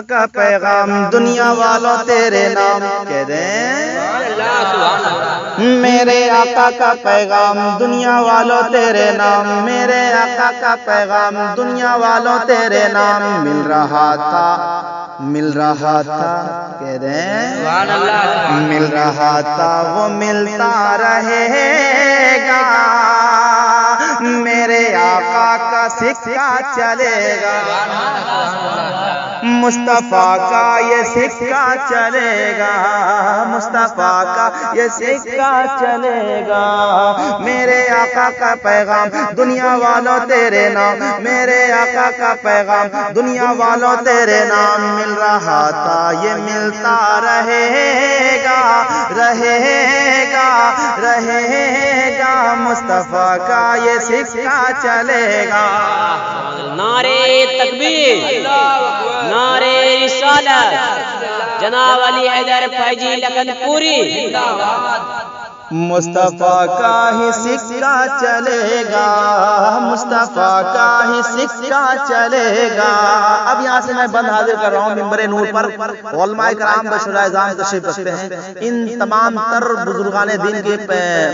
کا پیغام دنیا والوں تیرے نام کہہ دیں میرے آقا کا پیغام دنیا والوں تیرے نام میرے آقا کا پیغام دنیا والوں تیرے نام مل رہا تھا کہہ دیں مل رہا تھا وہ ملتا رہے گا میرے آقا کا سکہ چلے گا مصطفیٰ کا یہ سکہ چلے گا مصطفیٰ کا یہ سکہ چلے گا میرے آقا کا پیغام دنیا والوں تیرے نام میرے آقا کا پیغام دنیا والوں تیرے نام مل رہا تھا یہ ملتا رہے گا مصطفیٰ کا یہ سکہ چلے گا نعرے تکبیر نعرے رسالت جناب علی حیدر فیضی لکھن پوری مصطفیٰ کا ہی سکہ چلے گا مصطفیٰ کا ہی سکہ چلے گا اب یہاں سے میں بند حاضر کر رہا ہوں ممبر نور پر علماء کرام بشرائے اعظام تشریف رکھتے ہیں ان تمام تر بزرگان دین کے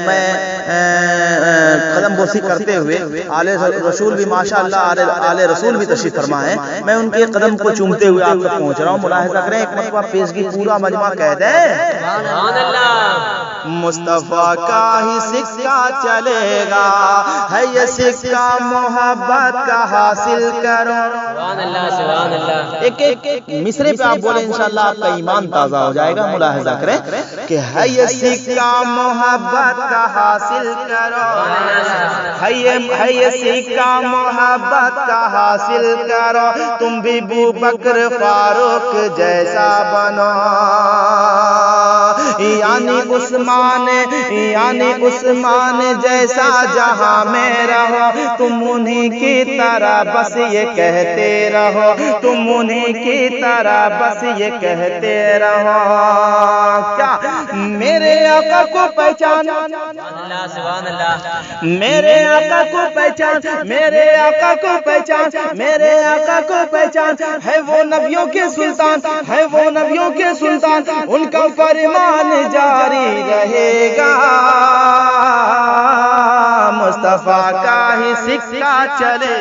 میں قدم بوسی کرتے ہوئے آل رسول بھی ماشاءاللہ آل رسول بھی تشریف فرما ہے میں ان کے قدم کو چومتے ہوئے آپ تک پہنچ رہا ہوں ملاحظہ کریں ایک مرتبہ پیشگی پورا مجمع کہہ دیں سبحان اللہ مصطفیٰ کا ہی سکہ چلے گا ہے یہ سکہ محبت کا حاصل کرو سبحان اللہ ایک مصرے پہ آپ بولیں انشاءاللہ آپ کا ایمان تازہ ہو جائے گا ملاحظہ کریں کہ ہے یہ سکہ محبت کا حاصل کرو ہے یہ سکہ محبت کا حاصل کرو تم بھی ابو بکر فاروق جیسا بنو یعنی عثمان جیسا جہاں میں رہو تم انہی کی طرح بس یہ کہتے رہو تم انہی کی طرح بس یہ کہتے رہو کیا میرے آقا کو پہچان سبحان اللہ میرے آقا کو پہچان میرے آقا کو پہچان میرے آقا کو پہچان ہے وہ نبیوں کے سلطان ہے وہ نبیوں کے سلطان ان کا فرمان جاری رہے گا مصطفیٰ کا ہی سکہ چلے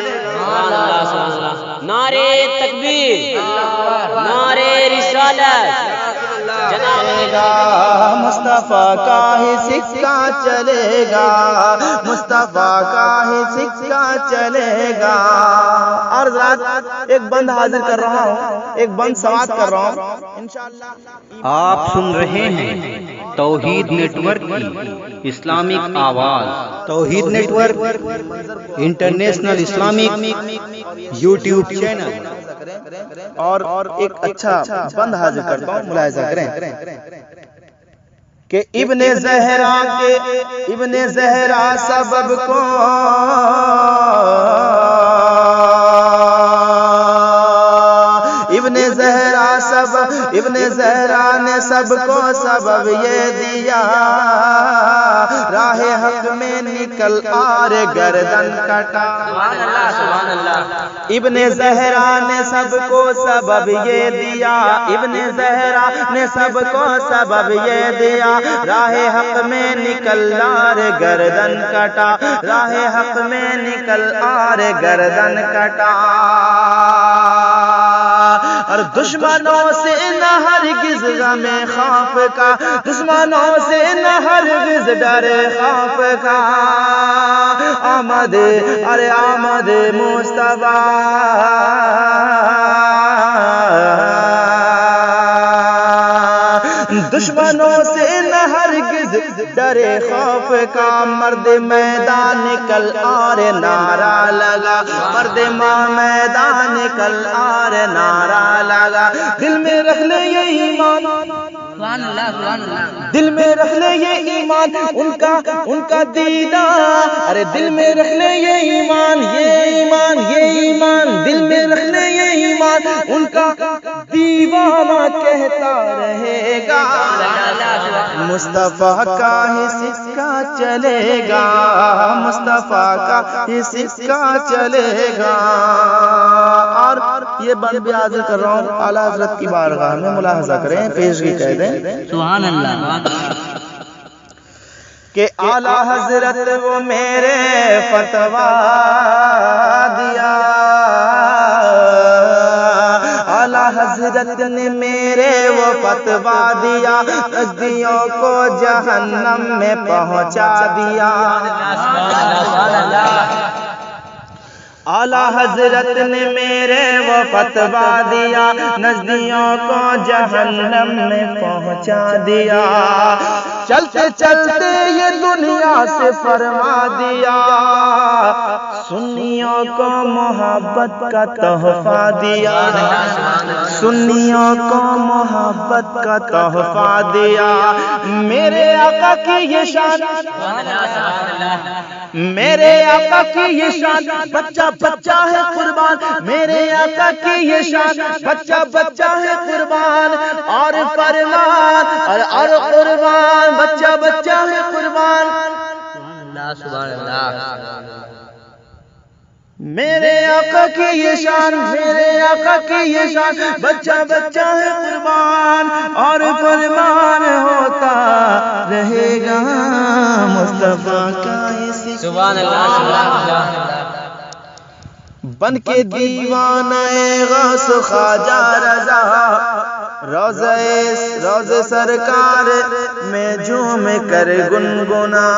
نعرے تکبیر نعرے رسالت جناب مصطفیٰ کا ہی سکہ چلے گا مصطفیٰ کا ہی سکہ چلے گا اور ایک بند حاضر کر رہا ہوں ایک بند سماعت کر رہا ہوں انشاءاللہ آپ سن رہے ہیں توحید نیٹ ورک کی اسلامک آواز Tawheed network international Islamic YouTube channel اور ایک اچھا بند حاضر کرتا ہوں ملاحظہ کریں کہ ابن زہرا سبب کو ابن زہرا نے سب کو سبب یہ دیا راہ حق میں نکل آر گردن کٹا ابن زہرا نے سب کو سبب یہ دیا ابن زہرا نے سب کو سبب یہ دیا راہ حق میں نکل آر گردن کٹا راہ حق میں نکل آر گردن کٹا اور دشمنوں سے نہ ہرگز غم خوف کا دشمنوں سے نہ ہرگز ڈر خوف کا آمد ارے آمد مصطفیٰ دشمنوں سے نہ ہرگز ڈرے خوف کا مرد میدان نکل اور نعرہ لگا مرد میدان نکل اور نعرہ لگا دل میں رکھ لے یہ ایمان دل میں رکھ لے یہ ایمان ان کا دیدار، ارے دل میں رکھ لے یہ ایمان دل میں رکھ لے یہ ایمان ان کا دیوانہ کہتا رہے گا، مصطفیٰ کا ہی سکہ چلے گا، مصطفیٰ کا ہی سکہ چلے گا۔ اور یہ بند بھی حاضر کر رہا ہوں اعلیٰ حضرت کی بارگاہ میں، ملاحظہ کریں، پیشگی کہہ دیں سبحان اللہ کہ اعلیٰ حضرت وہ میرے فتویٰ دیا، اعلیٰ حضرت نے میرے وہ فتویٰ دیا، نزدیوں کو جہنم میں پہنچا دیا۔ اعلیٰ حضرت نے میرے وہ فتویٰ دیا، نزدیوں کو جہنم میں پہنچا دیا، چلتے چلتے یہ دنیا سے فرما دیا، سنیوں کو محبت کا تحفہ دیا، سنیوں کو محبت کا تحفہ دیا۔ میرے آقا کی یہ شان، میرے آقا کی یہ شان، بچہ بچہ ہے قربان، میرے آقا کی یہ شان، بچہ بچہ ہے قربان، اور فرمان اور قربان، بچہ بچہ ہے قربان۔ سبحان اللہ میرے آقا کی یہ شان، میرے آقا کی یہ شان، بچہ بچہ ہے قربان، اور فرمان ہوتا رہے گا مصطفیٰ کا یہ سکہ۔ سبحان اللہ سبحان اللہ بن کے دیوانہ غوث خواجہ رضا، روضے سرکار میں جھوم کر گنگنا،